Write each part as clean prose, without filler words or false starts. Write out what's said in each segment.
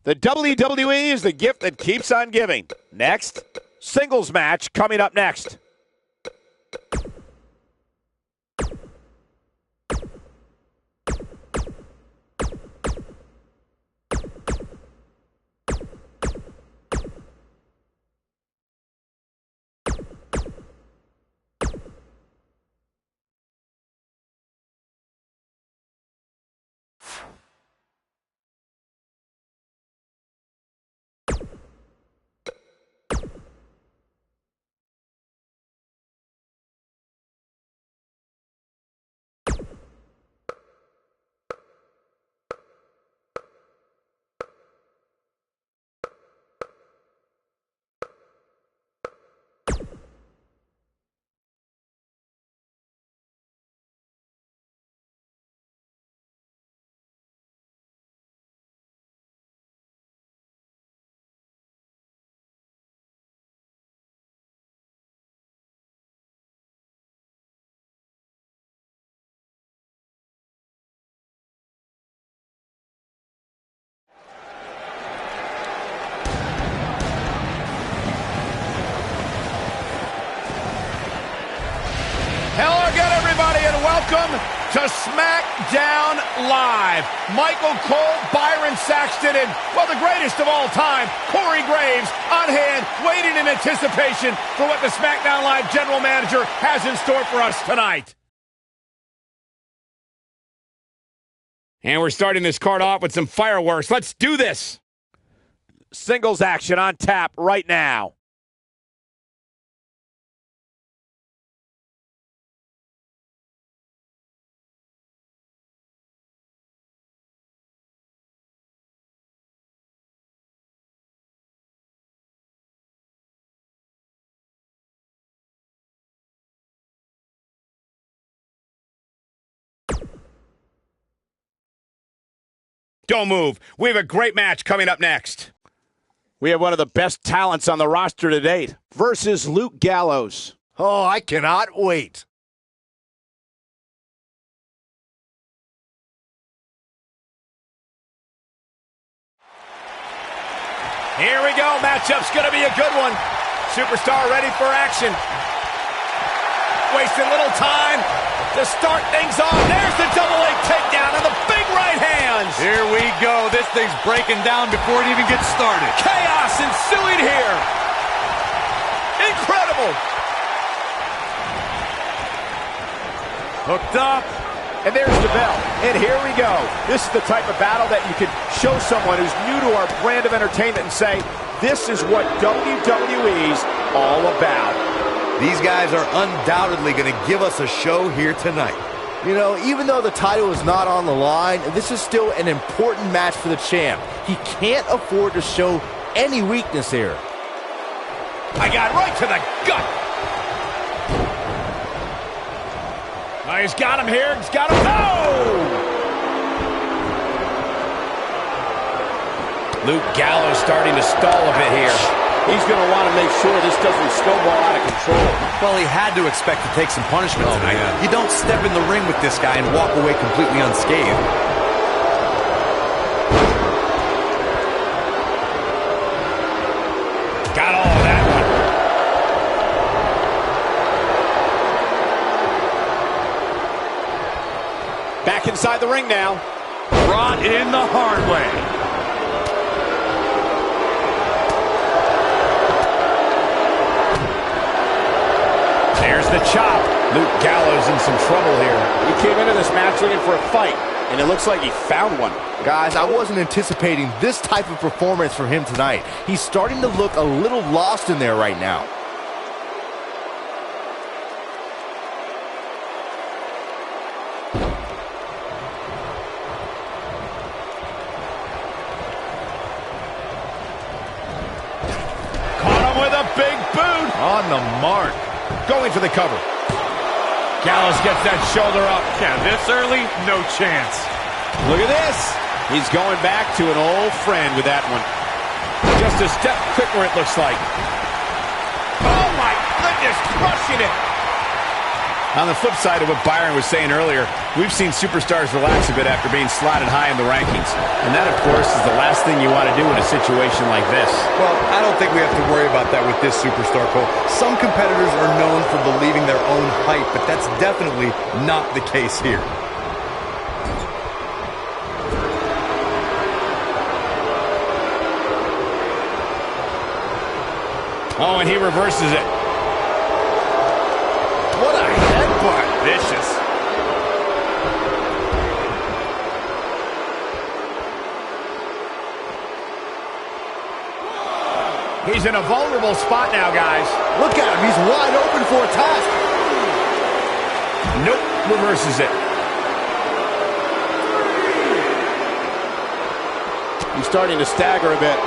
The WWE is the gift that keeps on giving. Next, singles match coming up next. Hello again, everybody, and welcome to SmackDown Live. Michael Cole, Byron Saxton, and, well, the greatest of all time, Corey Graves, on hand, waiting in anticipation for what the SmackDown Live general manager has in store for us tonight. And we're starting this card off with some fireworks. Let's do this. Singles action on tap right now. Don't move. We have a great match coming up next. We have one of the best talents on the roster to date versus Luke Gallows. Oh, I cannot wait. Here we go. Matchup's going to be a good one. Superstar ready for action. Wasting little time to start things off. There's the double leg takedown and the big right hands. Here we go. This thing's breaking down before it even gets started. Chaos ensuing here. Incredible. Hooked up. And there's the bell. And here we go. This is the type of battle that you can show someone who's new to our brand of entertainment and say, this is what WWE's all about. These guys are undoubtedly going to give us a show here tonight. You know, even though the title is not on the line, this is still an important match for the champ. He can't afford to show any weakness here. I got right to the gut. Oh, he's got him here. He's got him. Oh! Luke Gallows starting to stall a bit here. He's going to want to make sure this doesn't snowball out of control. Well, he had to expect to take some punishment tonight. Man. You don't step in the ring with this guy and walk away completely unscathed. Got all of that one. Back inside the ring now. Brought in the hard way. There's the chop. Luke Gallows in some trouble here. He came into this match looking for a fight, and it looks like he found one. Guys, I wasn't anticipating this type of performance from him tonight. He's starting to look a little lost in there right now. Caught him with a big boot. On the mark. Going for the cover. Gallows gets that shoulder up. Yeah, this early, no chance. Look at this. He's going back to an old friend with that one. Just a step quicker, it looks like. Oh, my goodness, crushing it. On the flip side of what Byron was saying earlier, we've seen superstars relax a bit after being slotted high in the rankings. And that, of course, is the last thing you want to do in a situation like this. Well, I don't think we have to worry about that with this superstar, Cole. Some competitors are known for believing their own hype, but that's definitely not the case here. Oh, and he reverses it. What a headbutt. Vicious. He's in a vulnerable spot now, guys. Look at him. He's wide open for a task. Nope. Reverses it. He's starting to stagger a bit.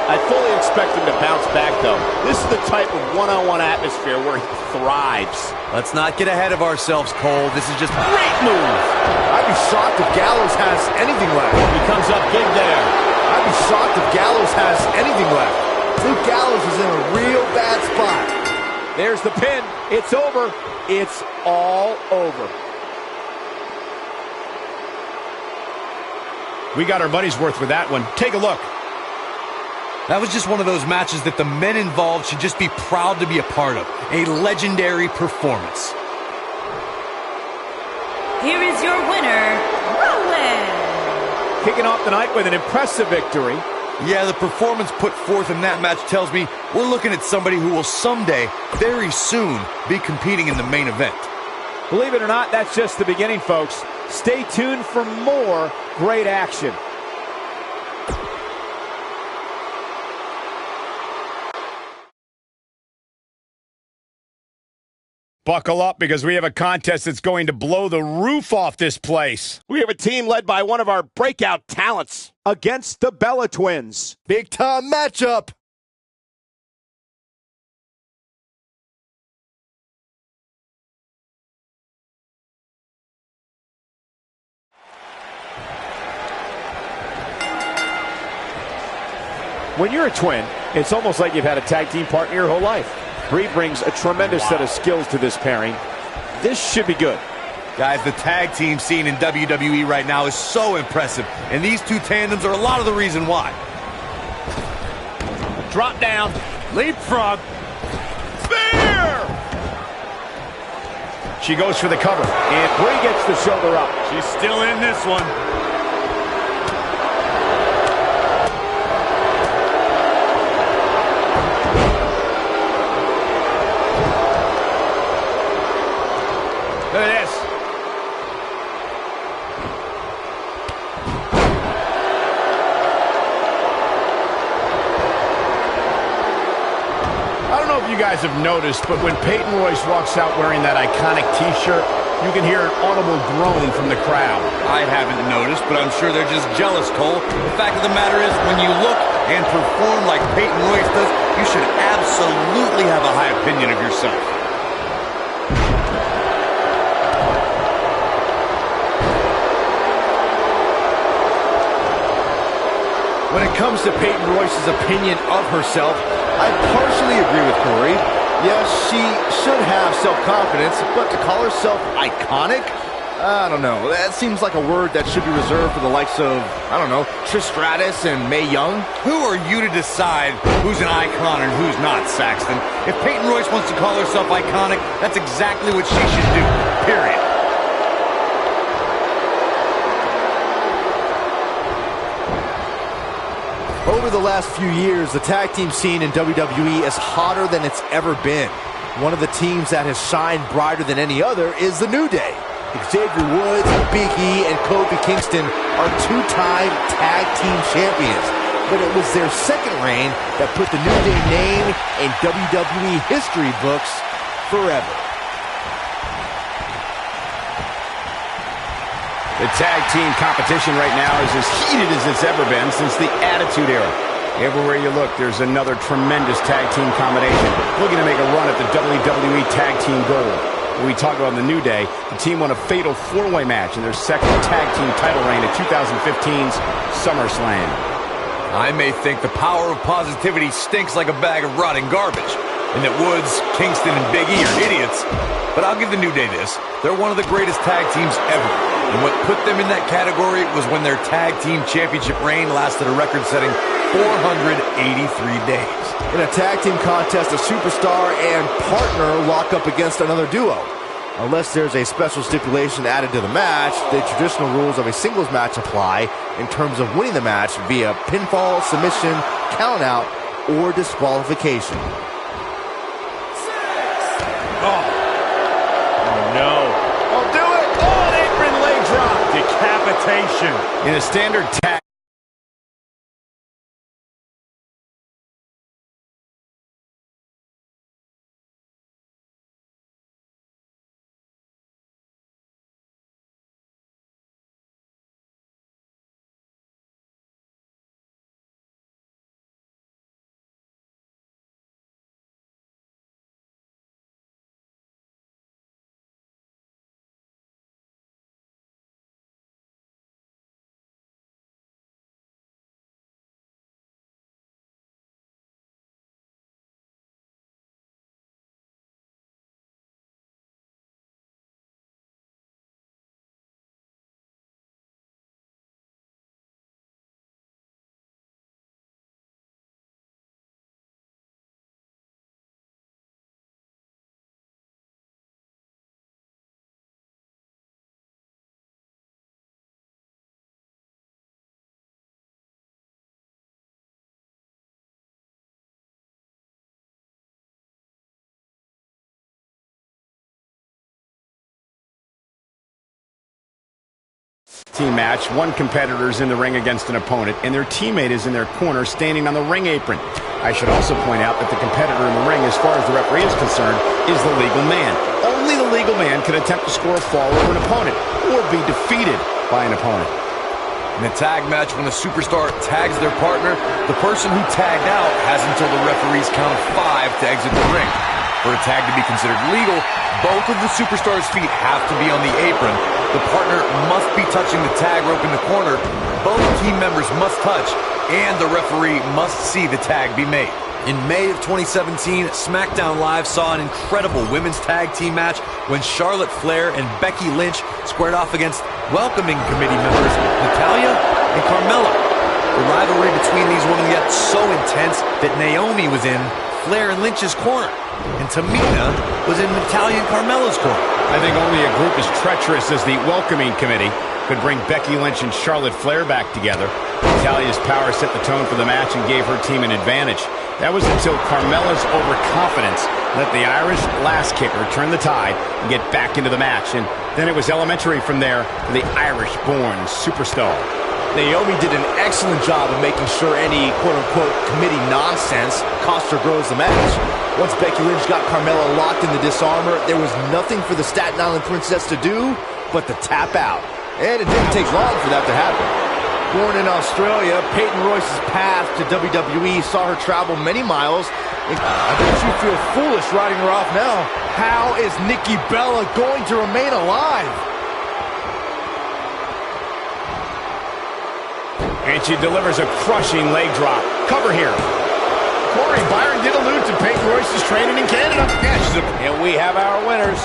I fully expect him to bounce back, though. This is the type of one-on-one atmosphere where he thrives. Let's not get ahead of ourselves, Cole. This is just Great move! I'd be shocked if Gallows has anything left. He comes up big there. I'd be shocked if Gallows has anything left. Luke Gallows is in a real bad spot. There's the pin. It's over. It's all over. We got our money's worth with that one. Take a look. That was just one of those matches that the men involved should just be proud to be a part of. A legendary performance. Here is your winner, Rowan. Kicking off the night with an impressive victory. Yeah, the performance put forth in that match tells me we're looking at somebody who will someday, very soon, be competing in the main event. Believe it or not, that's just the beginning, folks. Stay tuned for more great action. Buckle up, because we have a contest that's going to blow the roof off this place. We have a team led by one of our breakout talents against the Bella Twins. Big time matchup. When you're a twin, it's almost like you've had a tag team partner your whole life. Bree brings a tremendous set of skills to this pairing. This should be good. Guys, the tag team scene in WWE right now is so impressive, and these two tandems are a lot of the reason why. Drop down. Leapfrog. Spear! She goes for the cover. And Bree gets the shoulder up. She's still in this one. Look at this. I don't know if you guys have noticed, but when Peyton Royce walks out wearing that iconic T-shirt, you can hear an audible groan from the crowd. I haven't noticed, but I'm sure they're just jealous, Cole. The fact of the matter is, when you look and perform like Peyton Royce does, you should absolutely have a high opinion of yourself. When it comes to Peyton Royce's opinion of herself, I partially agree with Corey. Yes, she should have self-confidence, but to call herself iconic? I don't know. That seems like a word that should be reserved for the likes of, I don't know, Trish Stratus and Mae Young. Who are you to decide who's an icon and who's not, Saxton? If Peyton Royce wants to call herself iconic, that's exactly what she should do, period. Over the last few years, the tag team scene in WWE is hotter than it's ever been. One of the teams that has shined brighter than any other is the New Day. Xavier Woods, Big E, and Kofi Kingston are two-time tag team champions. But it was their second reign that put the New Day name in WWE history books forever. The tag team competition right now is as heated as it's ever been since the Attitude Era. Everywhere you look, there's another tremendous tag team combination looking to make a run at the WWE Tag Team Gold. When we talk about the New Day, the team won a fatal four-way match in their second tag team title reign at 2015's SummerSlam. I may think the power of positivity stinks like a bag of rotting garbage, and that Woods, Kingston, and Big E are idiots, but I'll give the New Day this. They're one of the greatest tag teams ever, and what put them in that category was when their tag team championship reign lasted a record-setting 483 days. In a tag team contest, a superstar and partner lock up against another duo. Unless there's a special stipulation added to the match, the traditional rules of a singles match apply in terms of winning the match via pinfall, submission, countout, or disqualification. Oh no. Oh, do it! Oh, an apron leg drop. Decapitation. In a standard tag. Team match. One competitor's in the ring against an opponent, and their teammate is in their corner standing on the ring apron. I should also point out that the competitor in the ring, as far as the referee is concerned, is the legal man. Only the legal man can attempt to score a fall over an opponent or be defeated by an opponent. In a tag match, when a superstar tags their partner, the person who tagged out has until the referee's count of 5 to exit the ring. For a tag to be considered legal, both of the superstars' feet have to be on the apron. The partner must be touching the tag rope in the corner. Both team members must touch, and the referee must see the tag be made. In May of 2017, SmackDown Live saw an incredible women's tag team match when Charlotte Flair and Becky Lynch squared off against welcoming committee members Natalya and Carmella. The rivalry between these women got so intense that Naomi was in Flair and Lynch's corner, and Tamina was in Natalya and Carmella's corner. I think only a group as treacherous as the welcoming committee could bring Becky Lynch and Charlotte Flair back together. Natalya's power set the tone for the match and gave her team an advantage. That was until Carmella's overconfidence let the Irish lass kicker turn the tide and get back into the match. And then it was elementary from there for the Irish-born superstar. Naomi did an excellent job of making sure any quote-unquote committee nonsense cost her girls the match. Once Becky Lynch got Carmella locked in the disarmor, there was nothing for the Staten Island Princess to do but to tap out. And it didn't take long for that to happen. Born in Australia, Peyton Royce's path to WWE saw her travel many miles. I bet you feel foolish writing her off now. How is Nikki Bella going to remain alive? And she delivers a crushing leg drop. Cover here. Corey, Byron did allude to Peyton Royce's training in Canada. Yeah, and we have our winners.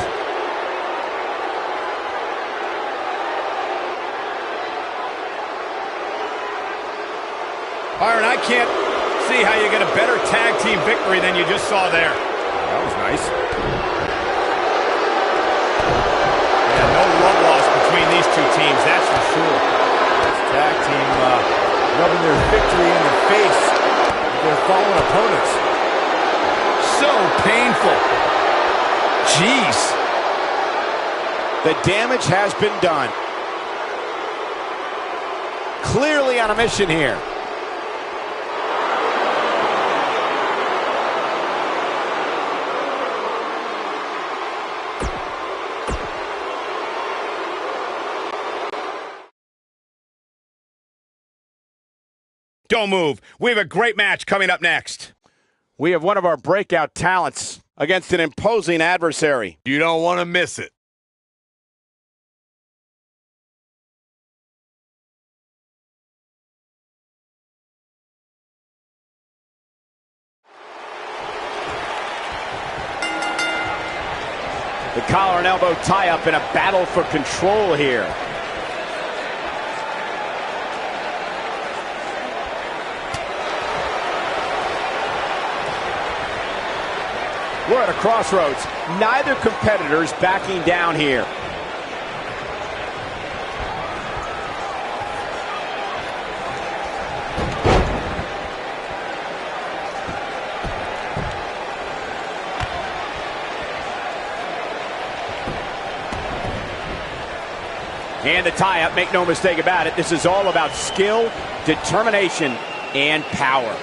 Byron, I can't see how you get a better tag team victory than you just saw there. That was nice. Yeah, no love lost between these two teams, that's for sure. This tag team rubbing their victory in the face of their fallen opponents. So painful. Jeez. The damage has been done. Clearly on a mission here. Don't move. We have a great match coming up next. We have one of our breakout talents against an imposing adversary. You don't want to miss it. The collar and elbow tie-up in a battle for control here. We're at a crossroads. Neither competitor's backing down here. And the tie-up, make no mistake about it, this is all about skill, determination, and power.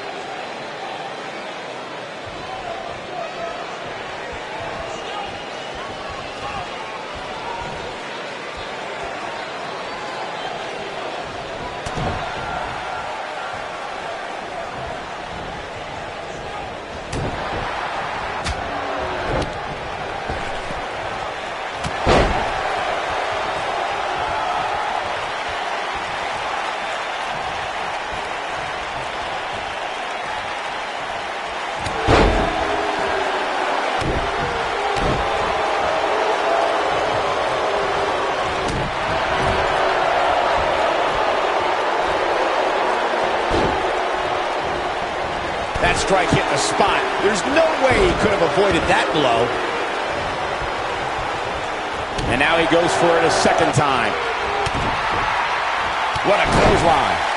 That strike hit the spot. There's no way he could have avoided that blow. And now he goes for it a second time. What a clothesline.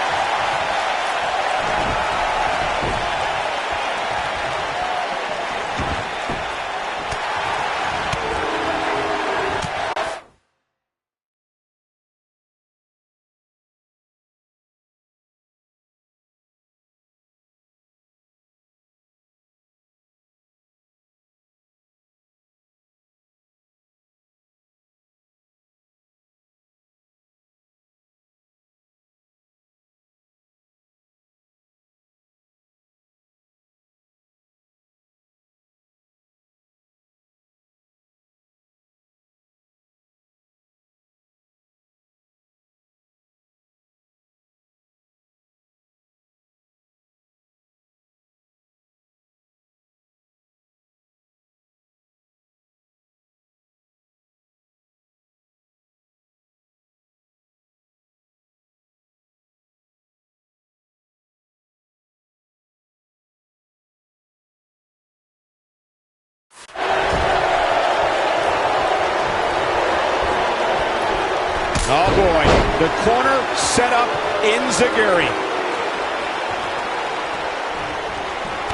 Oh boy, the corner set up in Zaguri.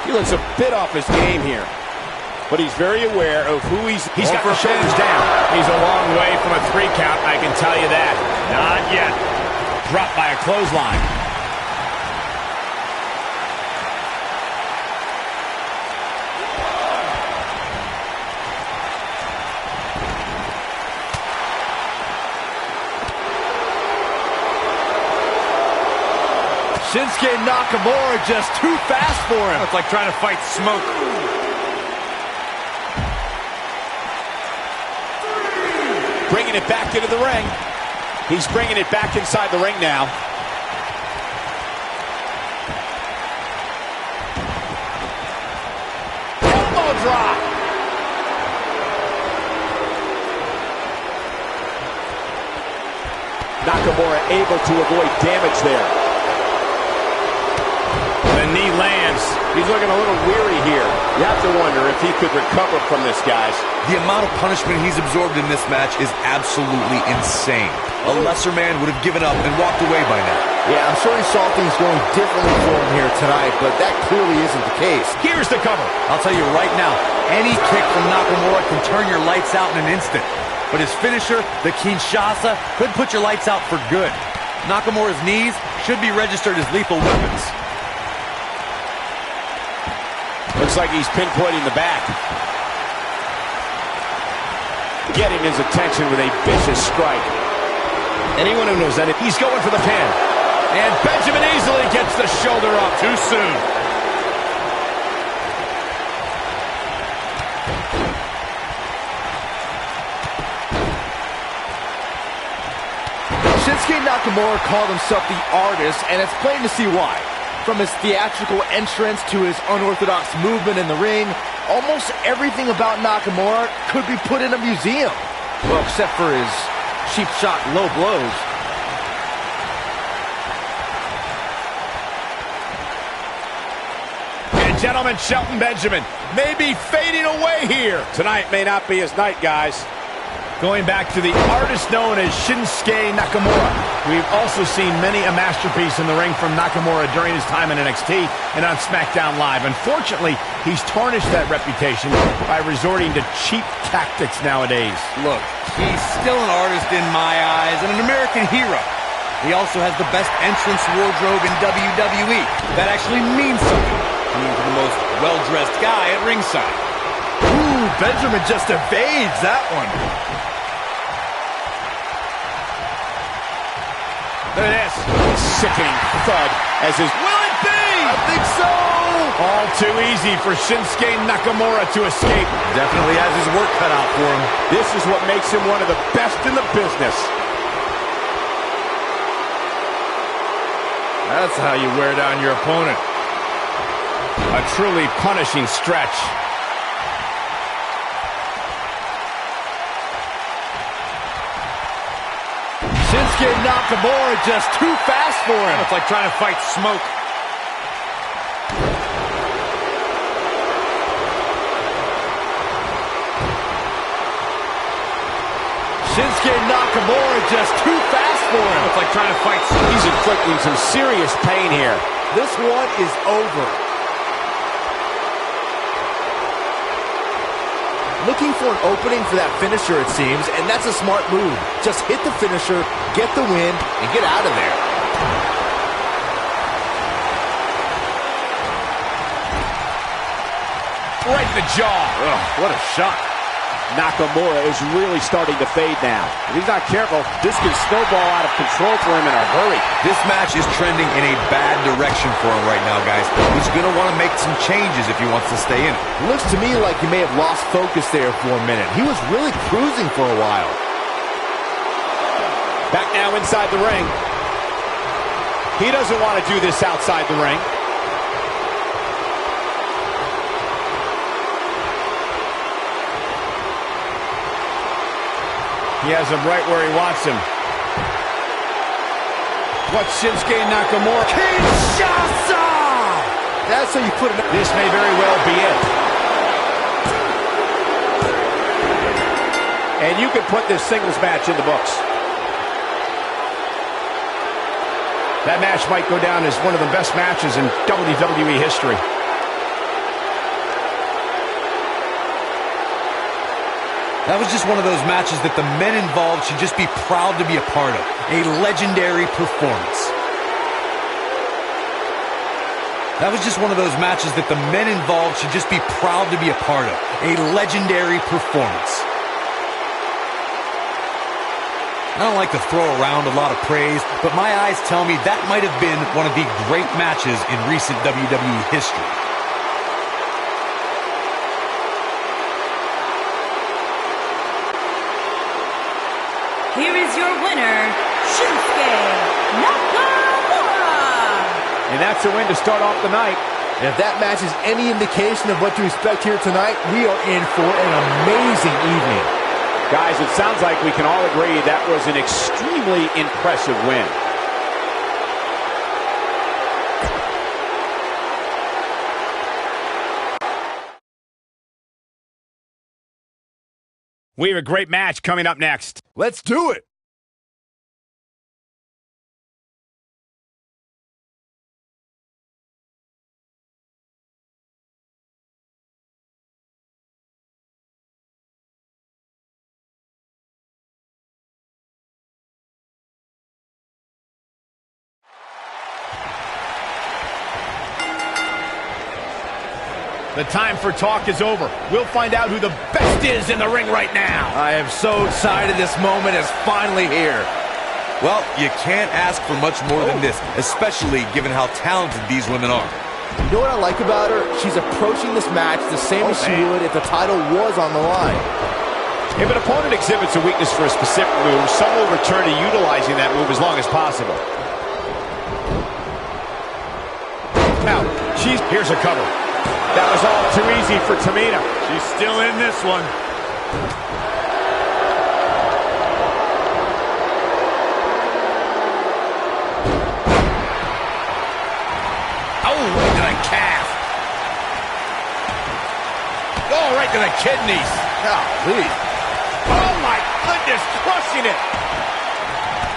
He looks a bit off his game here, but he's very aware of who he's got the shoulders down. He's a long way from a 3 count, I can tell you that. Not yet. Dropped by a clothesline. Shinsuke Nakamura just too fast for him. It's like trying to fight smoke. Bringing it back into the ring. He's bringing it back inside the ring now. Elbow drop. Nakamura able to avoid damage there. The knee lands. He's looking a little weary here. You have to wonder if he could recover from this, guys. The amount of punishment he's absorbed in this match is absolutely insane. A lesser man would have given up and walked away by now. Yeah, I'm sure he saw things going differently for him here tonight, but that clearly isn't the case. Here's the cover. I'll tell you right now, any kick from Nakamura can turn your lights out in an instant. But his finisher, the Kinshasa, could put your lights out for good. Nakamura's knees should be registered as lethal weapons. Looks like he's pinpointing the back. Getting his attention with a vicious strike. Anyone who knows that, he's going for the pin. And Benjamin easily gets the shoulder up too soon. Shinsuke Nakamura called himself the artist, and it's plain to see why. From his theatrical entrance to his unorthodox movement in the ring, Almost everything about Nakamura could be put in a museum. Well, except for his cheap shot low blows. And gentlemen, Shelton Benjamin may be fading away here. Tonight may not be his night, guys. Going back to the artist known as Shinsuke Nakamura. We've also seen many a masterpiece in the ring from Nakamura during his time in NXT and on SmackDown Live. Unfortunately, he's tarnished that reputation by resorting to cheap tactics nowadays. Look, he's still an artist in my eyes and an American hero. He also has the best entrance wardrobe in WWE. That actually means something. Coming to the most well-dressed guy at ringside. Ooh, Benjamin just evades that one. Look at this. Sickening thud as his... Will it be? I think so. All too easy for Shinsuke Nakamura to escape. Definitely has his work cut out for him. This is what makes him one of the best in the business. That's how you wear down your opponent. A truly punishing stretch. Shinsuke Nakamura just too fast for him. It's like trying to fight smoke. Shinsuke Nakamura just too fast for him. It's like trying to fight smoke. He's inflicting some serious pain here. This one is over. Looking for an opening for that finisher, it seems, and that's a smart move. Just hit the finisher, get the win, and get out of there. Right in the jaw. Ugh, what a shot. Nakamura is really starting to fade now. If he's not careful, this can snowball out of control for him in a hurry. This match is trending in a bad direction for him right now, guys. He's going to want to make some changes if he wants to stay in it. Looks to me like he may have lost focus there for a minute. He was really cruising for a while. Back now inside the ring. He doesn't want to do this outside the ring. He has him right where he wants him. What's Shinsuke Nakamura? Kinshasa! That's how you put it. This may very well be it. And you can put this singles match in the books. That match might go down as one of the best matches in WWE history. That was just one of those matches that the men involved should just be proud to be a part of. A legendary performance. That was just one of those matches that the men involved should just be proud to be a part of. A legendary performance. I don't like to throw around a lot of praise, but my eyes tell me that might have been one of the great matches in recent WWE history. Here is your winner, Shinsuke Nakamura. And that's a win to start off the night. And if that match is any indication of what to expect here tonight, we are in for an amazing evening. Guys, it sounds like we can all agree that was an extremely impressive win. We have a great match coming up next. Let's do it. The time for talk is over. We'll find out who the best is in the ring right now. I am so excited this moment is finally here. Well, you can't ask for much more than this, especially given how talented these women are. You know what I like about her? She's approaching this match the same as she would if the title was on the line. If an opponent exhibits a weakness for a specific move, some will return to utilizing that move as long as possible. Now, here's a cover. That was all too easy for Tamina. She's still in this one. Oh, right to the calf. Oh, right to the kidneys. Golly. Oh, my goodness, crushing it.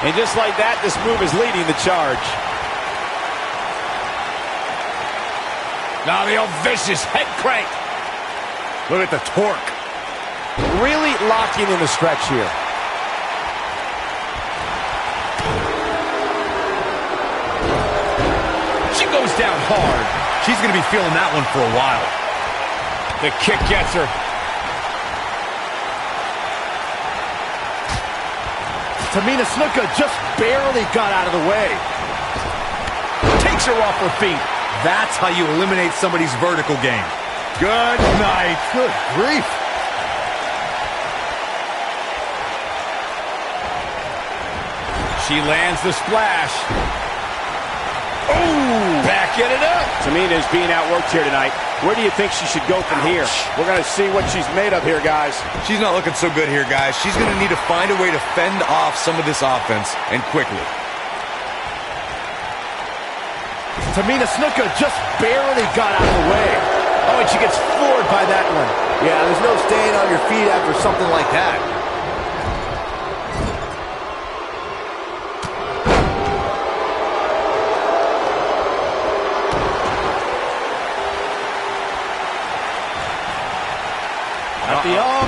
And just like that, this move is leading the charge. Now the old vicious head crank. Look at the torque. Really locking in the stretch here. She goes down hard. She's going to be feeling that one for a while. The kick gets her. Tamina Snuka just barely got out of the way. Takes her off her feet. That's how you eliminate somebody's vertical game. Good night. Good grief. She lands the splash. Oh, backing it up. Tamina is being outworked here tonight. Where do you think she should go from here? We're going to see what she's made of here, guys. She's not looking so good here, guys. She's going to need to find a way to fend off some of this offense, and quickly. Tamina Snuka just barely got out of the way. Oh, and she gets floored by that one. Yeah, there's no staying on your feet after something like that.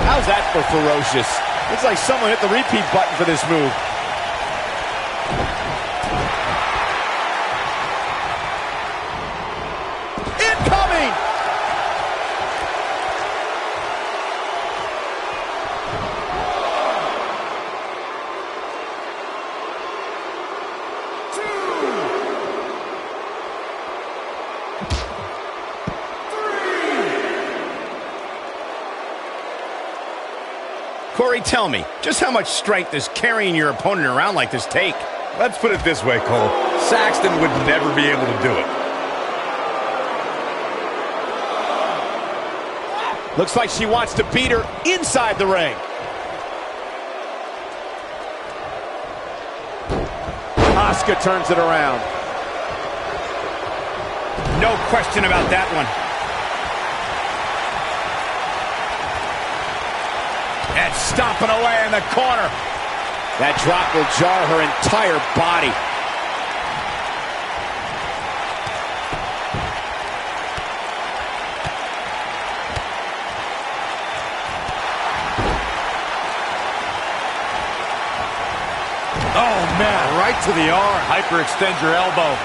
How's that for ferocious? Looks like someone hit the repeat button for this move. Incoming! Corey, tell me, just how much strength does carrying your opponent around like this take? Let's put it this way, Cole. Saxton would never be able to do it. Looks like she wants to beat her inside the ring. Asuka turns it around. No question about that one. And stomping away in the corner. That drop will jar her entire body. Oh, man, right to the arm. Hyperextend your elbow.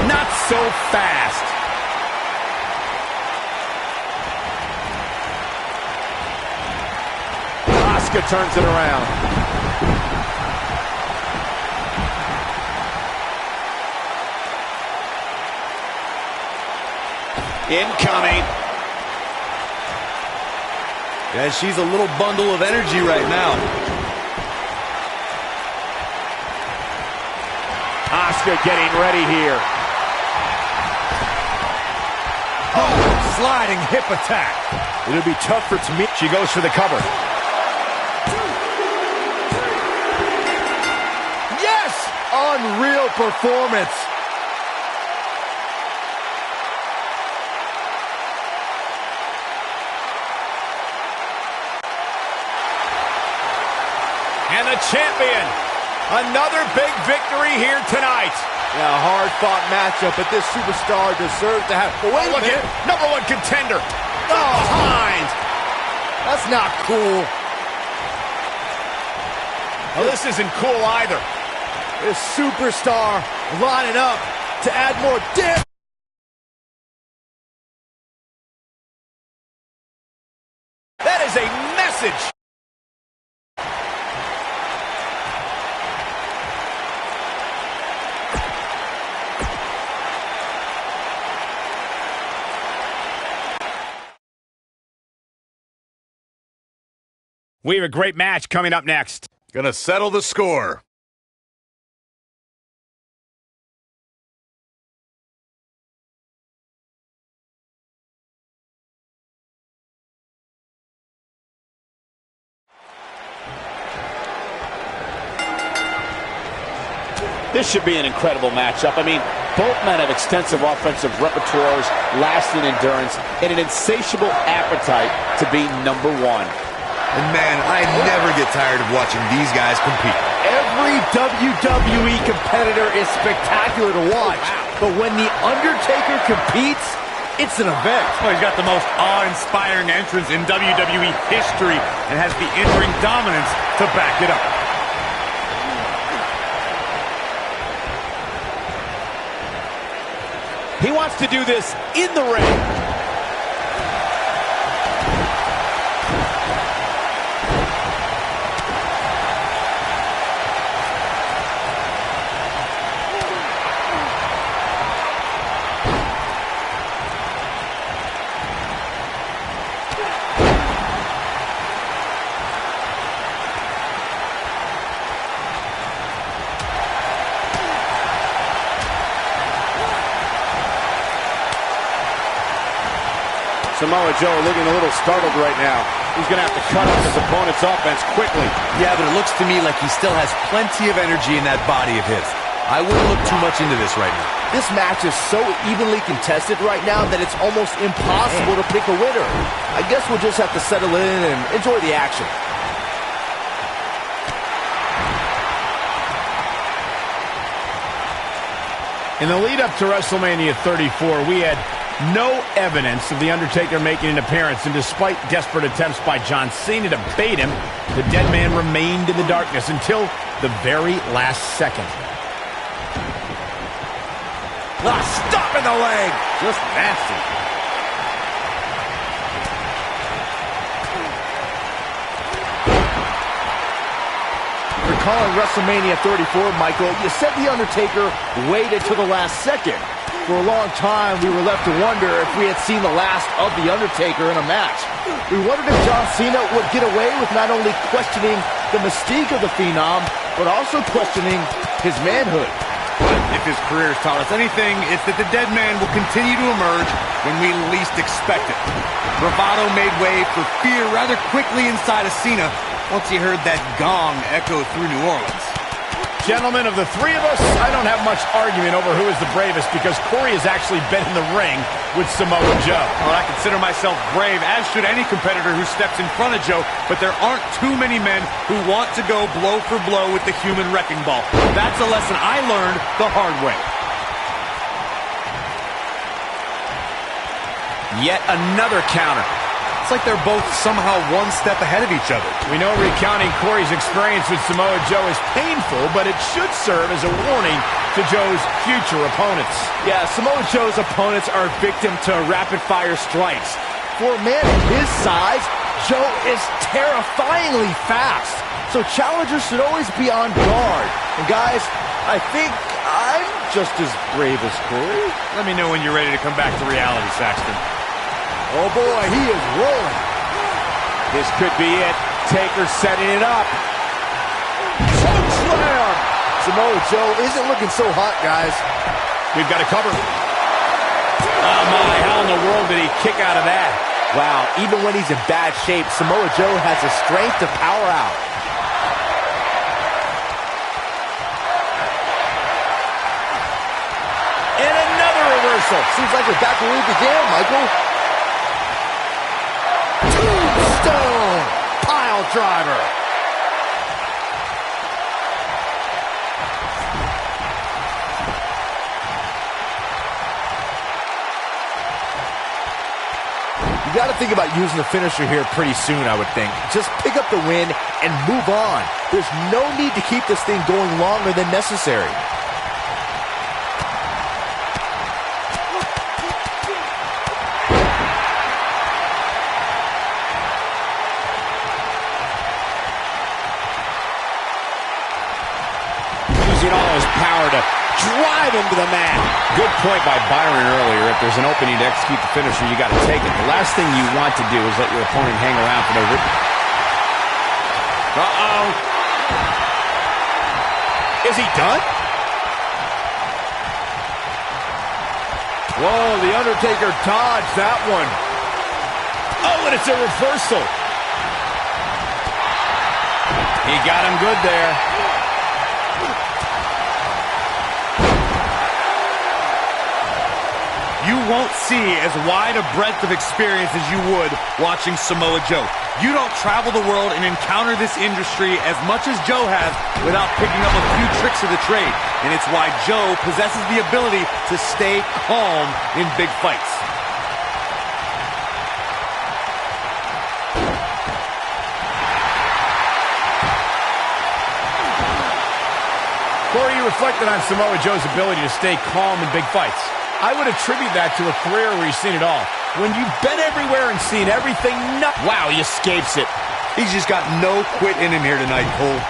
Not so fast. Asuka turns it around. Incoming. Yeah, she's a little bundle of energy right now. Asuka getting ready here. Oh, sliding hip attack. It'll be tough for Tamina. She goes for the cover. Yes! Unreal performance. And the champion. Another big victory here tonight. Yeah, a hard-fought matchup, but this superstar deserves to have... But wait a Look minute. at #1 contender. Oh, behind. That's not cool. Well, this isn't cool either. This superstar lining up to add more damage. That is a message. We have a great match coming up next. Gonna settle the score. This should be an incredible matchup. I mean, both men have extensive offensive repertoires, lasting endurance, and an insatiable appetite to be number one. And man, I never get tired of watching these guys compete. Every WWE competitor is spectacular to watch, but when The Undertaker competes, it's an event. Well, he's got the most awe-inspiring entrance in WWE history and has the in-ring dominance to back it up. He wants to do this in the ring. Samoa Joe looking a little startled right now. He's going to have to cut off his opponent's offense quickly. Yeah, but it looks to me like he still has plenty of energy in that body of his. I wouldn't look too much into this right now. This match is so evenly contested right now that it's almost impossible to pick a winner. I guess we'll just have to settle in and enjoy the action. In the lead up to WrestleMania 34, we had no evidence of The Undertaker making an appearance, and despite desperate attempts by John Cena to bait him, the dead man remained in the darkness until the very last second. Stop in the leg! Just nasty. Recalling WrestleMania 34, Michael, you said The Undertaker waited till the last second. For a long time, we were left to wonder if we had seen the last of The Undertaker in a match. We wondered if John Cena would get away with not only questioning the mystique of the Phenom, but also questioning his manhood. But if his career has taught us anything, it's that the dead man will continue to emerge when we least expect it. Bravado made way for fear rather quickly inside of Cena once he heard that gong echo through New Orleans. Gentlemen, of the three of us, I don't have much argument over who is the bravest because Corey has actually been in the ring with Samoa Joe. Well, I consider myself brave, as should any competitor who steps in front of Joe, but there aren't too many men who want to go blow for blow with the human wrecking ball. That's a lesson I learned the hard way. Yet another counter. It's like they're both somehow one step ahead of each other. We know recounting Corey's experience with Samoa Joe is painful, but it should serve as a warning to Joe's future opponents. Yeah, Samoa Joe's opponents are victim to rapid-fire strikes. For a man of his size, Joe is terrifyingly fast. So challengers should always be on guard. And guys, I think I'm just as brave as Corey. Let me know when you're ready to come back to reality, Saxton. Oh boy, he is rolling. This could be it. Taker setting it up. Chokeslam! Samoa Joe isn't looking so hot, guys. We've got a cover. Oh my, how in the world did he kick out of that? Wow, even when he's in bad shape, Samoa Joe has the strength to power out. And another reversal. Seems like we're back where we began, Michael. Tombstone pile driver. You got to think about using the finisher here pretty soon, I would think. Just pick up the win and move on. There's no need to keep this thing going longer than necessary. Using all his power to drive him to the mat. Good point by Byron earlier. If there's an opening to execute the finisher, you got to take it. The last thing you want to do is let your opponent hang around for no reason. Uh-oh. Is he done? Whoa, The Undertaker dodged that one. Oh, and it's a reversal. He got him good there. won't see as wide a breadth of experience as you would watching Samoa Joe. You don't travel the world and encounter this industry as much as Joe has without picking up a few tricks of the trade. And it's why Joe possesses the ability to stay calm in big fights. Corey, you reflected on Samoa Joe's ability to stay calm in big fights. I would attribute that to a career where he's seen it all. When you've been everywhere and seen everything, wow, he escapes it. He's just got no quit in him here tonight, Cole.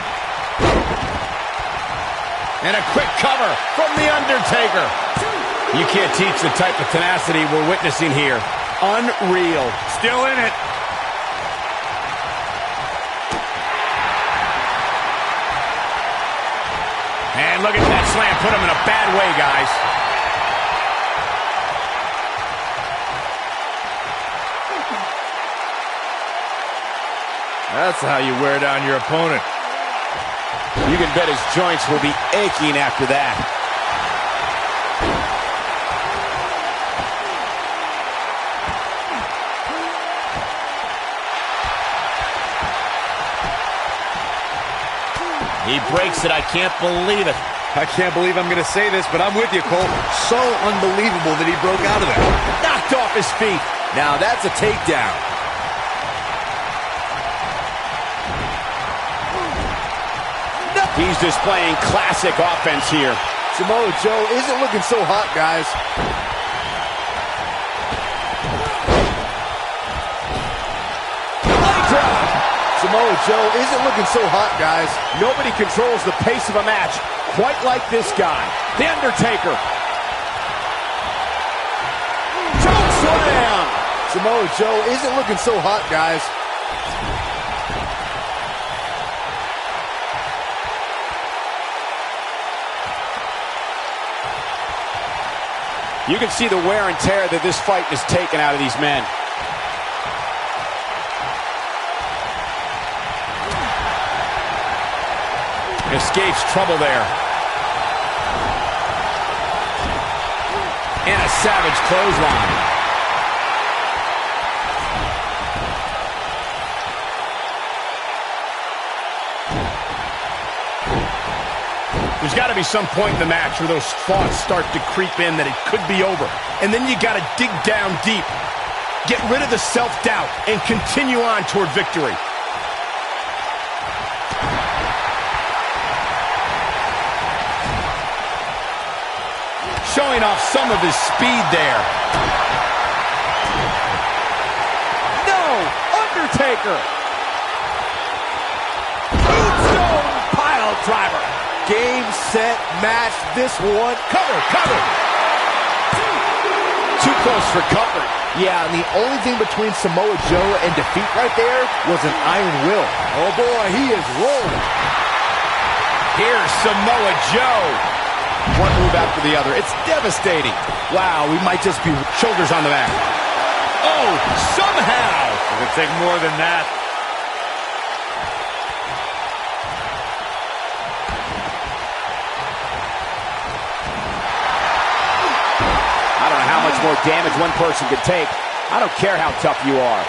And a quick cover from The Undertaker. You can't teach the type of tenacity we're witnessing here. Unreal. Still in it. And look at that slam. Put him in a bad way, guys. That's how you wear down your opponent. You can bet his joints will be aching after that. He breaks it. I can't believe it. I can't believe I'm going to say this, but I'm with you, Cole. So unbelievable that he broke out of that. Knocked off his feet. Now that's a takedown. He's displaying classic offense here. Samoa Joe isn't looking so hot, guys. Samoa Joe isn't looking so hot, guys. Nobody controls the pace of a match quite like this guy. The Undertaker. Choke slam! Samoa Joe isn't looking so hot, guys. You can see the wear and tear that this fight has taken out of these men. Escapes trouble there. And a savage clothesline. There's got to be some point in the match where those thoughts start to creep in that it could be over. And then you got to dig down deep. Get rid of the self-doubt and continue on toward victory. Showing off some of his speed there. No! Undertaker! Tombstone pile driver. Game, set, match, this one. Cover, cover. Too close for comfort. Yeah, and the only thing between Samoa Joe and defeat right there was an iron will. Oh boy, he is rolling. Here's Samoa Joe. One move after the other. It's devastating. Wow, we might just be shoulders on the mat. Oh, somehow. It could take more than that. I don't know how much more damage one person could take. I don't care how tough you are.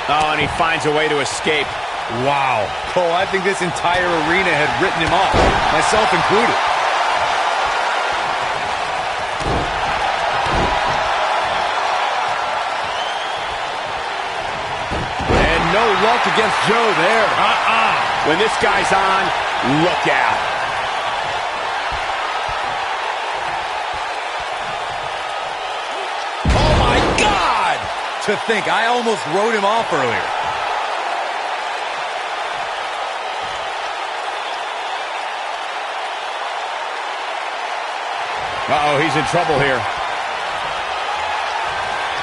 Oh, and he finds a way to escape. Wow. Cole, I think this entire arena had written him off, myself included. And no luck against Joe there. When this guy's on, look out. Oh, my God. To think, I almost wrote him off earlier. Uh-oh, he's in trouble here.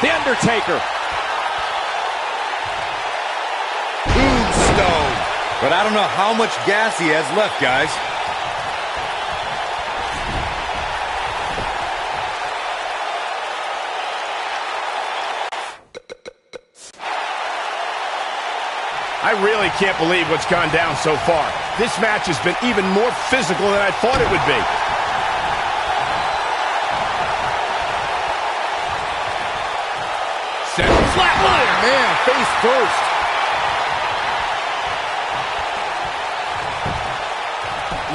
The Undertaker. Tombstone. But I don't know how much gas he has left, guys. I really can't believe what's gone down so far. This match has been even more physical than I thought it would be. Flatliner. Oh, man, face first.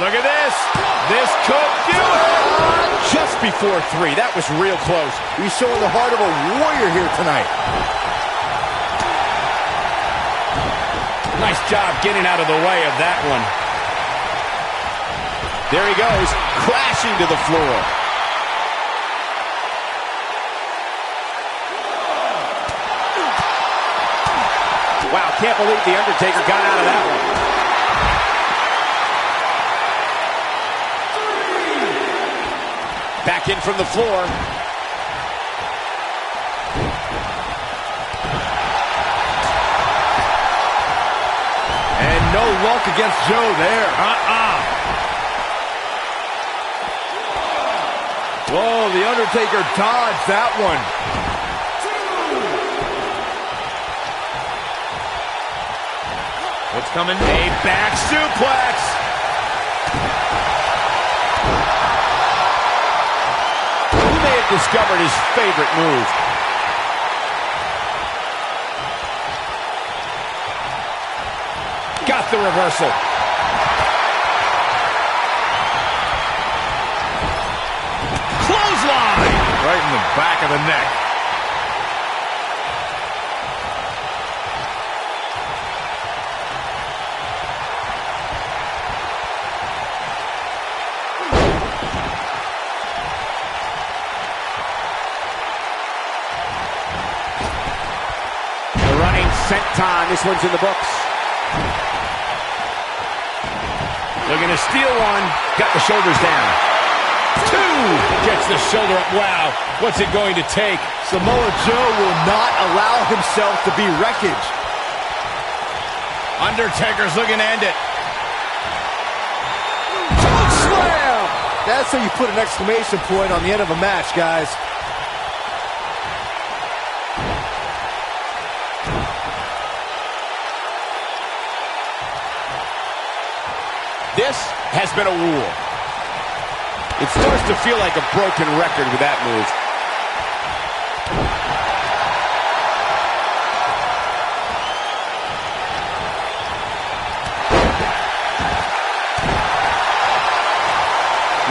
Look at this. This could do it. Just before 3. That was real close. He's showing the heart of a warrior here tonight. Nice job getting out of the way of that one. There he goes, crashing to the floor. Wow, can't believe The Undertaker got out of that one. Back in from the floor. And no luck against Joe there. Whoa, The Undertaker dodged that one. What's coming? A back suplex. He may have discovered his favorite move. Got the reversal. Clothesline. Right in the back of the neck. The running senton. This one's in the books. Looking to steal one. Got the shoulders down. 2. Gets the shoulder up. Wow. What's it going to take? Samoa Joe will not allow himself to be wreckage. Undertaker's looking to end it. Choke slam! That's how you put an exclamation point on the end of a match, guys. This has been a war. It starts to feel like a broken record with that move.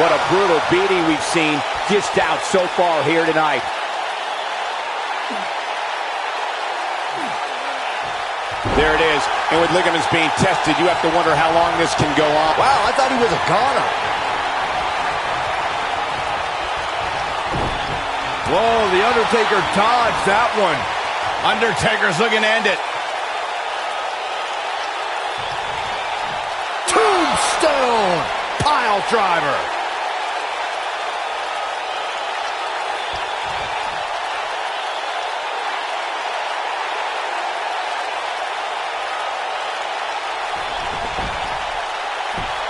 What a brutal beating we've seen dished out so far here tonight. There it is. And with ligaments being tested, you have to wonder how long this can go on. Wow, I thought he was a goner. Whoa, The Undertaker dodged that one. Undertaker's looking to end it. Tombstone pile driver.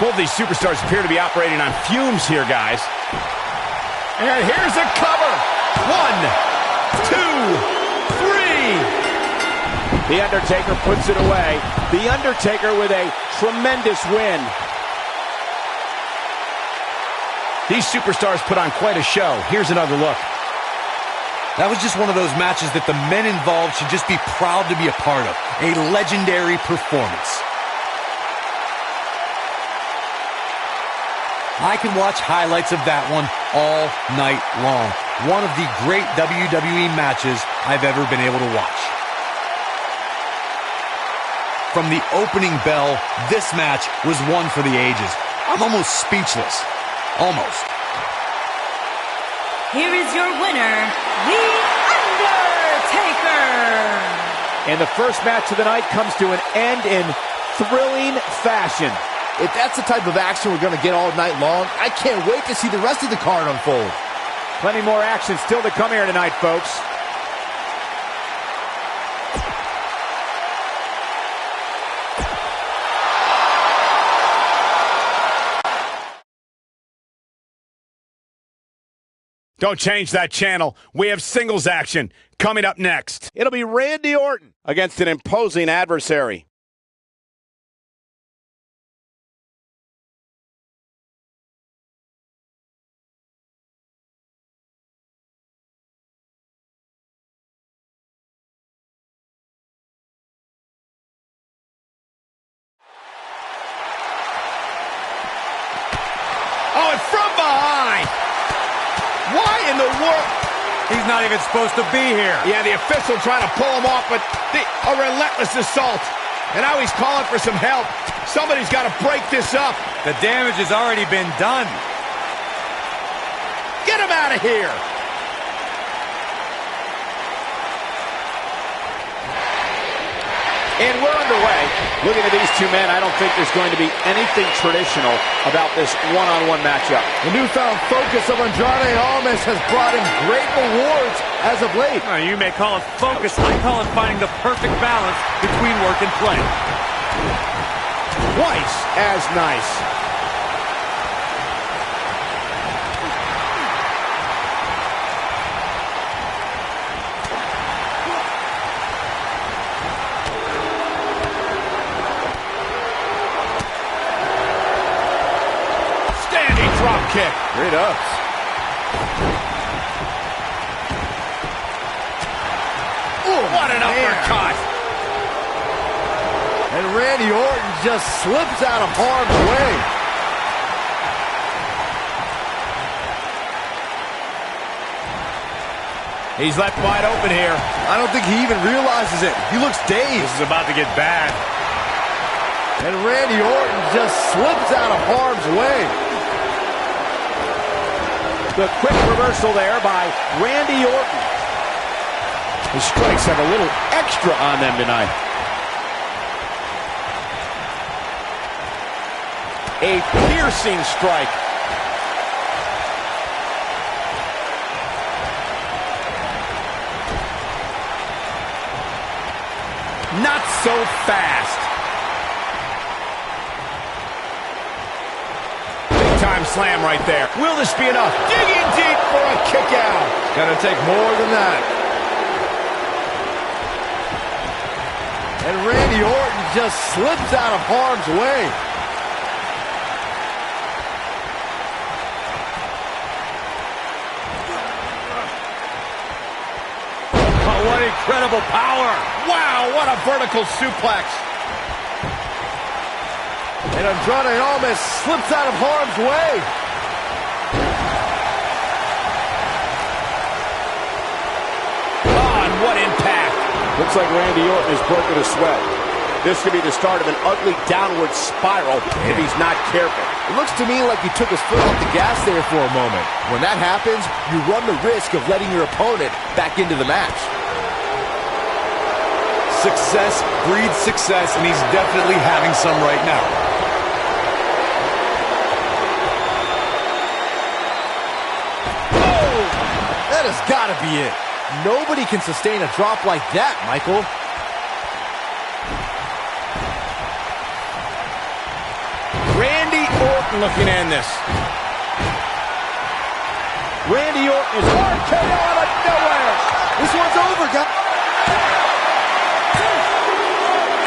Both these superstars appear to be operating on fumes here, guys. And here's a cover. 1, 2, 3. The Undertaker puts it away. The Undertaker with a tremendous win. These superstars put on quite a show. Here's another look. That was just one of those matches that the men involved should just be proud to be a part of. A legendary performance. I can watch highlights of that one all night long. One of the great WWE matches I've ever been able to watch. From the opening bell, this match was one for the ages. I'm almost speechless. Almost. Here is your winner, The Undertaker. And the first match of the night comes to an end in thrilling fashion. If that's the type of action we're going to get all night long, I can't wait to see the rest of the card unfold. Plenty more action still to come here tonight, folks. Don't change that channel. We have singles action coming up next. It'll be Randy Orton against an imposing adversary. but from behind. Why in the world? He's not even supposed to be here. Yeah, the official trying to pull him off, but a relentless assault. And now he's calling for some help. Somebody's got to break this up. The damage has already been done. Get him out of here. And we're underway. Looking at these two men, I don't think there's going to be anything traditional about this one-on-one matchup. The newfound focus of Andrade Almas has brought him great rewards as of late. You may call it focus. I call it finding the perfect balance between work and play. Twice as nice. Drop kick. Great ups. Ooh, what an uppercut. And Randy Orton just slips out of harm's way. He's left wide open here. I don't think he even realizes it. He looks dazed. This is about to get bad. And Randy Orton just slips out of harm's way. The quick reversal there by Randy Orton. The strikes have a little extra on them tonight. A piercing strike. Not so fast. Time slam right there. Will this be enough? Digging deep for a kick out. Gonna take more than that. And Randy Orton just slips out of harm's way. Oh, what incredible power. Wow, what a vertical suplex. And Andrade Almas slips out of harm's way. Oh, and what impact. Looks like Randy Orton has broken a sweat. This could be the start of an ugly downward spiral if he's not careful. It looks to me like he took his foot off the gas there for a moment. When that happens, you run the risk of letting your opponent back into the match. Success breeds success, and he's definitely having some right now. That has got to be it. Nobody can sustain a drop like that, Michael. Randy Orton looking to end this. Randy Orton is RKO out of nowhere. This one's over, guys.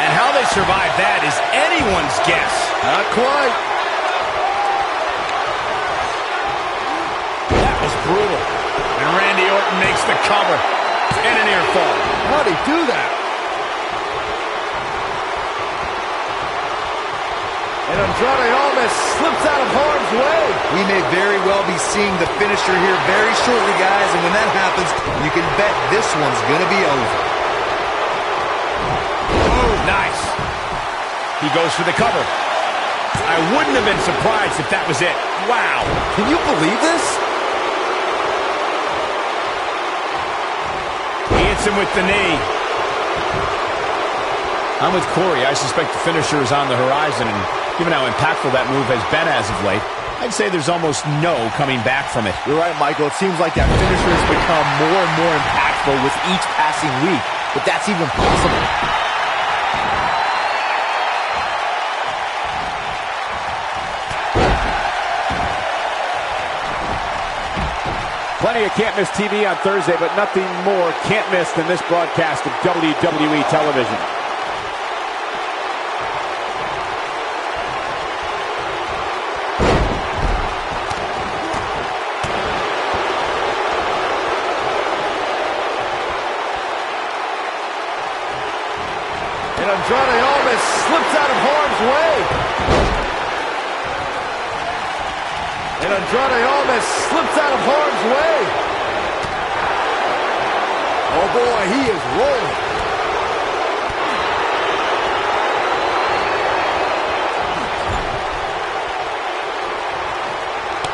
And how they survived that is anyone's guess. Not quite. That was brutal. And Randy Orton makes the cover. And a near fall. How'd he do that? And Andrade Almas slips out of harm's way. We may very well be seeing the finisher here very shortly, guys, and when that happens, you can bet this one's going to be over. Oh, nice. He goes for the cover. I wouldn't have been surprised if that was it. Wow. Can you believe this? He hits him with the knee. I'm with Corey. I suspect the finisher is on the horizon, and given how impactful that move has been as of late, I'd say there's almost no coming back from it. You're right, Michael. It seems like that finisher has become more and more impactful with each passing week, but that's even possible. Plenty of Can't Miss TV on Thursday, but nothing more can't miss than this broadcast of WWE television. And Andrade Almas slips out of harm's way. And And Andrade almost slips out of harm's way. Oh boy, he is rolling.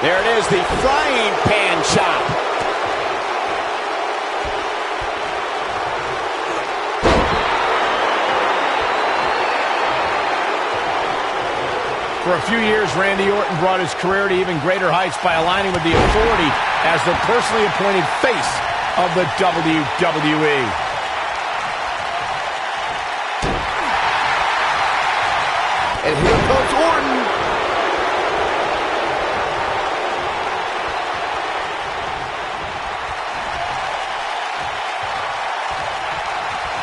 There it is, the frying pan chop. For a few years, Randy Orton brought his career to even greater heights by aligning with the Authority as the personally appointed face of the WWE. And here comes Orton.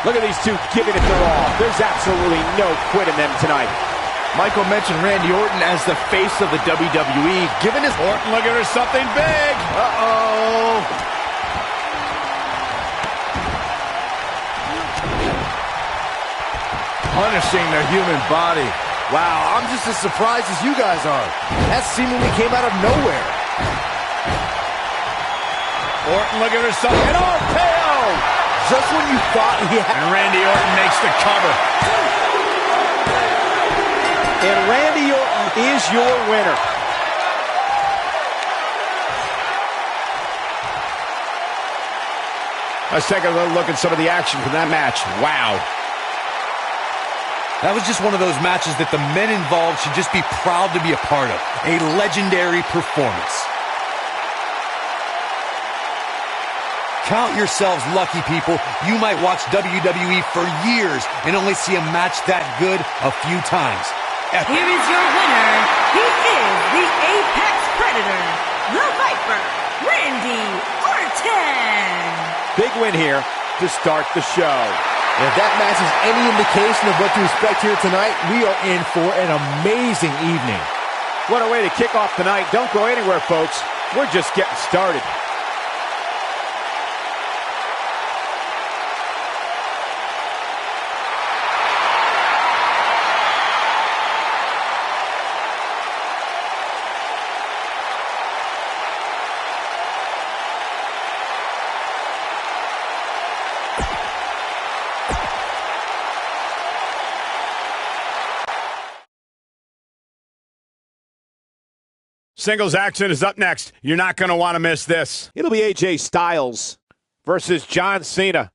Look at these two giving it their all. There's absolutely no quit in them tonight. Michael mentioned Randy Orton as the face of the WWE. Given his... Orton looking for something big. Uh-oh. Punishing the human body. Wow, I'm just as surprised as you guys are. That seemingly came out of nowhere. Orton looking for something. And KO! Just when you thought he had... And Randy Orton makes the cover. And Randy Orton is your winner. Let's take a little look at some of the action from that match. Wow. That was just one of those matches that the men involved should just be proud to be a part of. A legendary performance. Count yourselves lucky, people. You might watch WWE for years and only see a match that good a few times. Here is your winner. He is the Apex Predator, the Viper, Randy Orton. Big win here to start the show. And if that match is any indication of what to expect here tonight, we are in for an amazing evening. What a way to kick off the night. Don't go anywhere, folks. We're just getting started. Singles action is up next. You're not going to want to miss this. It'll be AJ Styles versus John Cena.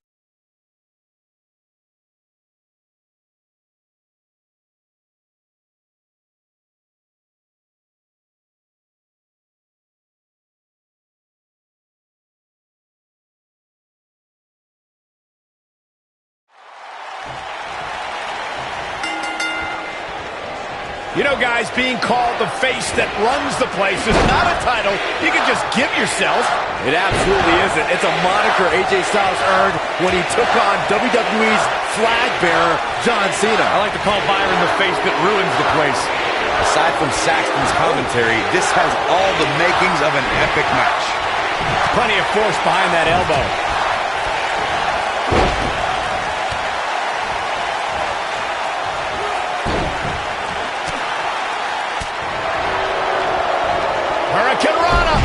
You know, guys, being called the face that runs the place is not a title you can just give yourself. It absolutely isn't. It's a moniker AJ Styles earned when he took on WWE's flag bearer, John Cena. I like to call Byron the face that ruins the place. Aside from Saxton's commentary, this has all the makings of an epic match. Plenty of force behind that elbow.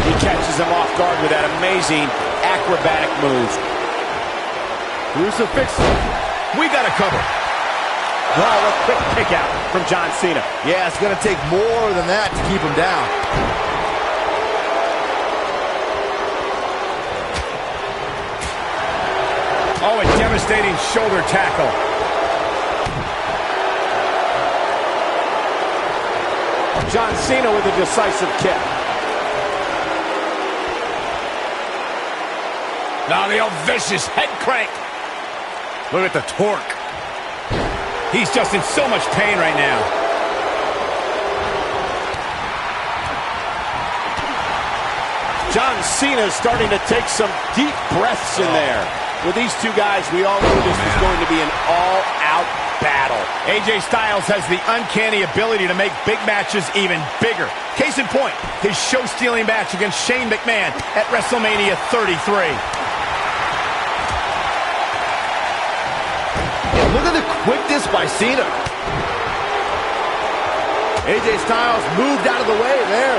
He catches him off guard with that amazing acrobatic move. Crucifix. We got a cover. Wow, a quick kick out from John Cena. Yeah, it's going to take more than that to keep him down. Oh, a devastating shoulder tackle. John Cena with a decisive kick. Now the old vicious head crank. Look at the torque. He's just in so much pain right now. John Cena is starting to take some deep breaths in there. With these two guys, we all knew this was going to be an all-out battle. AJ Styles has the uncanny ability to make big matches even bigger. Case in point, his show-stealing match against Shane McMahon at WrestleMania 33. Look at the quickness by Cena. AJ Styles moved out of the way there.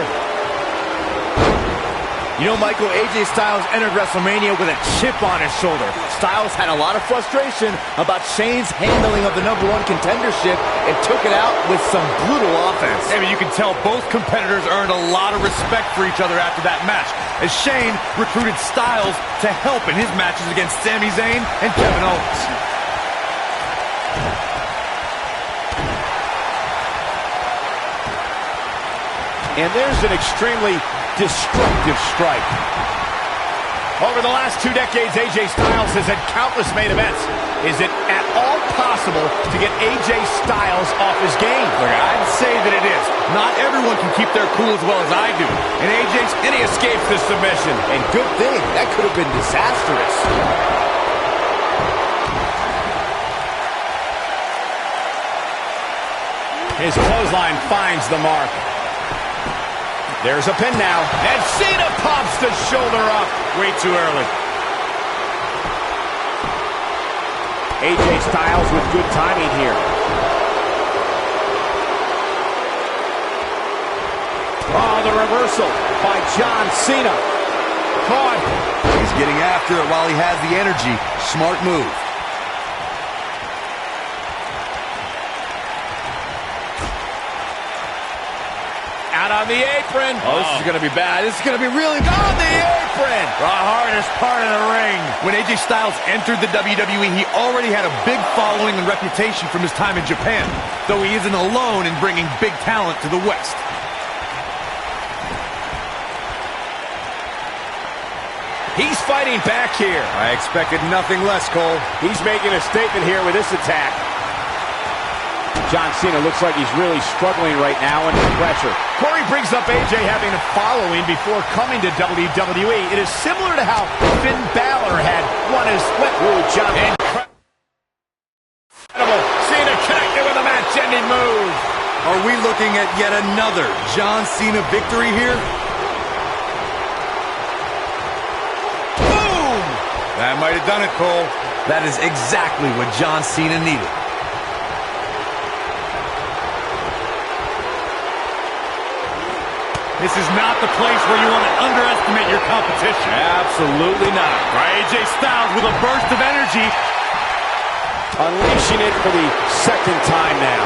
You know, Michael, AJ Styles entered WrestleMania with a chip on his shoulder. Styles had a lot of frustration about Shane's handling of the #1 contendership and took it out with some brutal offense. I mean, you can tell both competitors earned a lot of respect for each other after that match, as Shane recruited Styles to help in his matches against Sami Zayn and Kevin Owens. And there's an extremely destructive strike. Over the last 2 decades, AJ Styles has had countless main events. Is it at all possible to get AJ Styles off his game? Look, I'd say that it is. Not everyone can keep their cool as well as I do. And he escapes this submission. And good thing, that could have been disastrous. His clothesline finds the mark. There's a pin now. And Cena pops the shoulder up. Way too early. AJ Styles with good timing here. Oh, the reversal by John Cena. Caught. He's getting after it while he has the energy. Smart move. Out on the apron. Oh, this is going to be bad. This is going to be really bad. On the apron. The hardest part of the ring. When AJ Styles entered the WWE, he already had a big following and reputation from his time in Japan, though he isn't alone in bringing big talent to the West. He's fighting back here. I expected nothing less, Cole. He's making a statement here with this attack. John Cena looks like he's really struggling right now under pressure. Corey brings up AJ having a following before coming to WWE. It is similar to how Finn Balor had won his split. Ooh, John. Incredible. Cena connected with a match-ending move. Are we looking at yet another John Cena victory here? Boom! That might have done it, Cole. That is exactly what John Cena needed. This is not the place where you want to underestimate your competition. Absolutely not. AJ Styles with a burst of energy. Unleashing it for the second time now.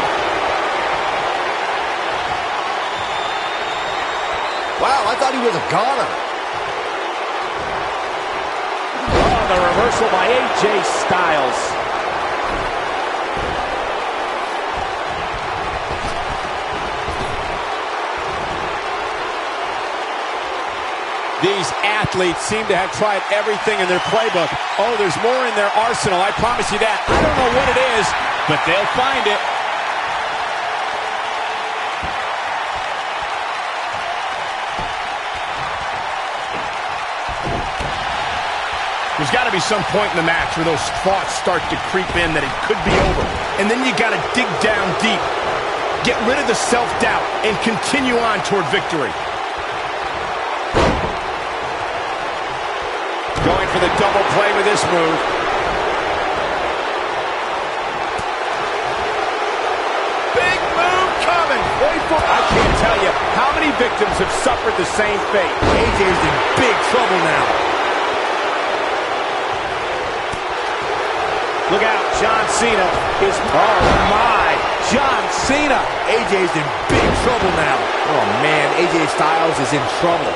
Wow, I thought he was a goner. Oh, the reversal by AJ Styles. These athletes seem to have tried everything in their playbook. Oh, there's more in their arsenal, I promise you that. I don't know what it is, but they'll find it. There's got to be some point in the match where those thoughts start to creep in that it could be over. And then you got to dig down deep. Get rid of the self-doubt and continue on toward victory. Going for the double play with this move. Big move coming. I can't tell you how many victims have suffered the same fate. AJ's in big trouble now. Look out, John Cena is... Oh, my. John Cena. AJ's in big trouble now. Oh, man, AJ Styles is in trouble.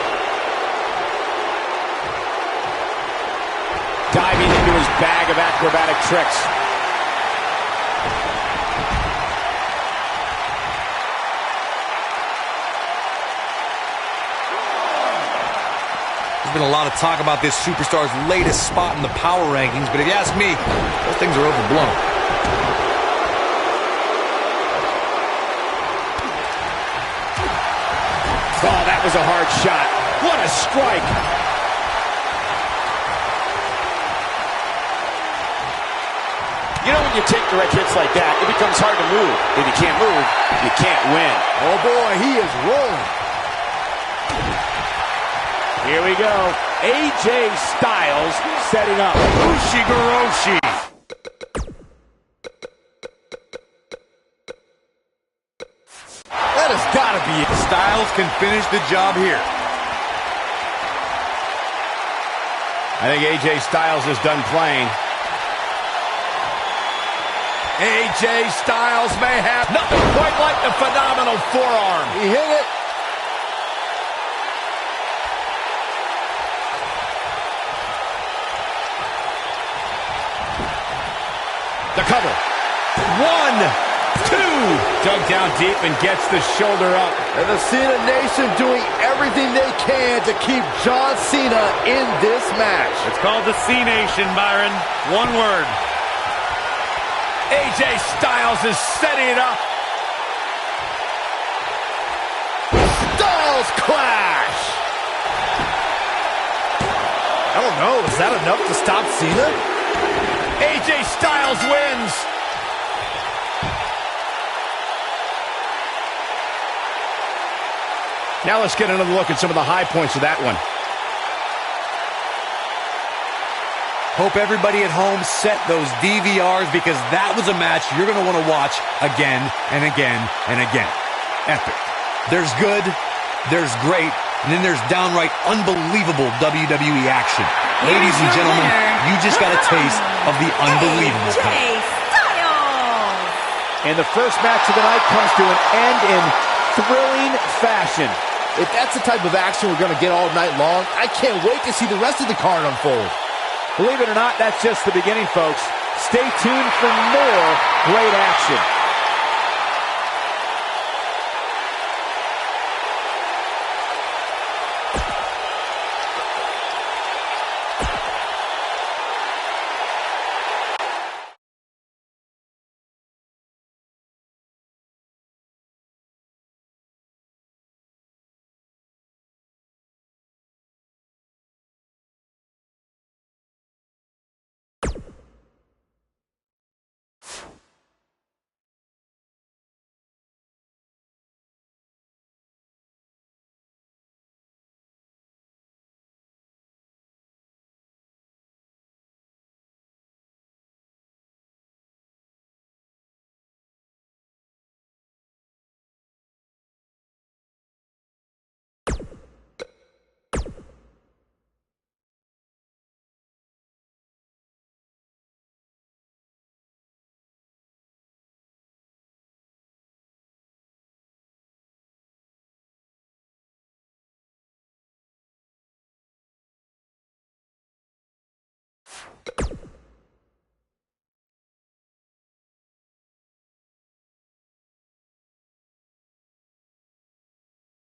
Diving into his bag of acrobatic tricks. There's been a lot of talk about this superstar's latest spot in the power rankings, but if you ask me, those things are overblown. Oh, that was a hard shot. What a strike. You know, when you take direct hits like that, it becomes hard to move. If you can't move, you can't win. Oh, boy, he is rolling. Here we go. AJ Styles setting up. Ushigoroshi. That has got to be it. Styles can finish the job here. I think AJ Styles is done playing. AJ Styles may have nothing quite like the phenomenal forearm. He hit it. The cover. 1, 2. Dug down deep and gets the shoulder up. And the Cena Nation doing everything they can to keep John Cena in this match. It's called the C-Nation, Byron. One word. AJ Styles is setting it up. Styles clash. I don't know. Is that enough to stop Cena? AJ Styles wins. Now let's get another look at some of the high points of that one. Hope everybody at home set those DVRs because that was a match you're going to want to watch again and again and again. Epic. There's good, there's great, and then there's downright unbelievable WWE action. Ladies and gentlemen, you just got a taste of the unbelievable AJ Styles. And the first match of the night comes to an end in thrilling fashion. If that's the type of action we're going to get all night long, I can't wait to see the rest of the card unfold. Believe it or not, that's just the beginning, folks. Stay tuned for more great action.